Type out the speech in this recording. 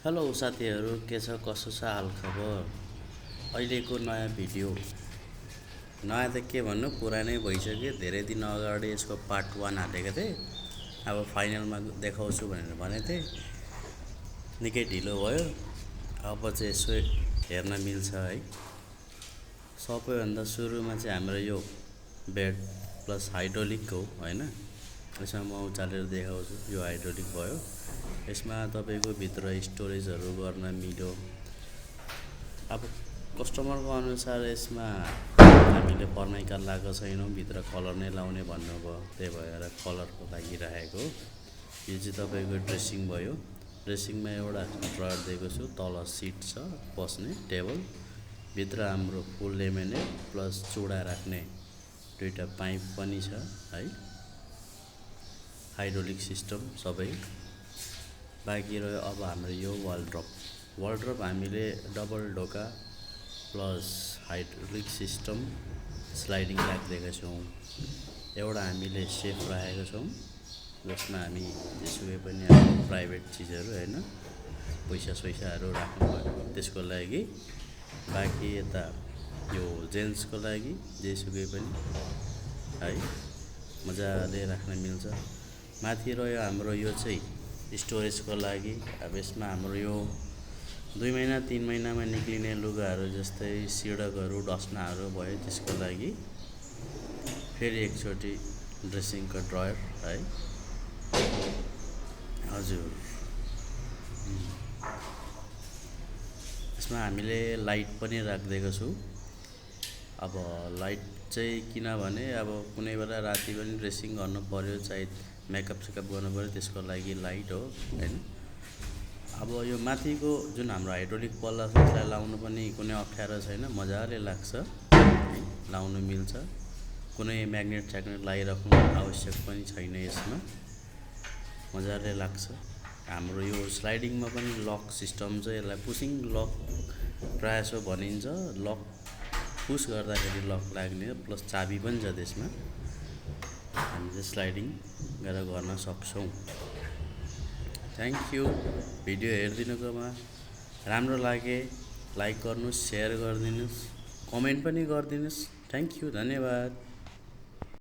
Hello साथीहरू, के छ कसो छ हालखबर। अहिलेको नयाँ भिडियो, नयाँ त के भन्नु, पुरानै भइसक्यो। धेरै दिन अगाडि यसको पार्ट 1 हालेको थिएँ। अब फाइनलमा देखाउँछु भनेर भनेको थिएँ, निकै ढिलो भयो। अब चाहिँ यसो हेर्न मिल्छ है। सबैभन्दा सुरुमा चाहिँ हाम्रो यो बेड प्लस हाइड्रोलिक हो हैन। यसमा म उचालेर देखाउँछु। यो हाइड्रोलिक भयो। यसमा तपाईको भित्र स्टोरेजहरू गर्न मिल्यो। अब कस्टमरको अनुसार यसमा हामीले फर्माइका लगाएको छैनौँ, भित्र कलर नै लाउने भन्नुभयो, त्यही भएर कलरको लागि राखेको। यो चाहिँ तपाईको ड्रेसिङ भयो। ड्रेसिङमा एउटा ड्रयर दिएको छु, तल सिट छ बस्ने टेबल, भित्र हाम्रो फुल लेमिनेट प्लस चुडा राख्ने दुईटा पाइप पनि छ है। हाइड्रोलिक सिस्टम सबै बाँकी रह्यो। अब हाम्रो यो वालड्रप हामीले डबल ढोका प्लस हाइड्रोलिक सिस्टम स्लाइडिङ राखिदिएका छौँ। एउटा हामीले सेफ राखेका छौँ, जसमा हामी जेसुकै पनि आफ्नो प्राइभेट चिजहरू हैन, पैसा राख्नु भयो त्यसको लागि। बाँकी यता यो जेन्ट्सको लागि जेसुकै पनि है, मजाले राख्न मिल्छ। माथि रह्यो हाम्रो यो चाहिँ स्टोरेजको लागि। अब यसमा हाम्रो यो 2 महिना 3 महिनामा निक्लिने लुगाहरू जस्तै सिडकहरू डस्नाहरू भयो, त्यसको लागि फेरि एकचोटि ड्रेसिङको ड्रयर है। हजुर, यसमा हामीले लाइट पनि राखिदिएको छु। अब लाइट चाहिँ किनभने अब कुनै बेला राति पनि ड्रेसिङ गर्नु पर्यो, चाहे मेकअप सेकअप गर्नु पर्यो, त्यसको लागि लाइट हो हैन। अब यो माथिको जुन हाम्रो हाइड्रोलिक पल्ला छ, त्यसलाई लाउनु पनि कुनै अप्ठ्यारो छैन, मजाले लाग्छ है, लाउनु मिल्छ। कुनै म्याग्नेट स्याग्नेट लगाइराख्नु आवश्यक पनि छैन। यसमा मजाले लाग्छ। हाम्रो यो स्लाइडिङमा पनि लक सिस्टम छ। यसलाई पुसिङ लक प्रायसो भनिन्छ। लक पुस गर्दाखेरि लक लाग्ने, प्लस चाबी पनि छ त्यसमा। हामीले स्लाइडिङ गरेर गर्न सक्छौँ। थ्याङ्क यू भिडियो हेरिदिनुकोमा। राम्रो लागे लाइक गर्नुहोस्, सेयर गरिदिनुहोस्, कमेन्ट पनि गरिदिनुहोस्। थ्याङ्क यू, धन्यवाद।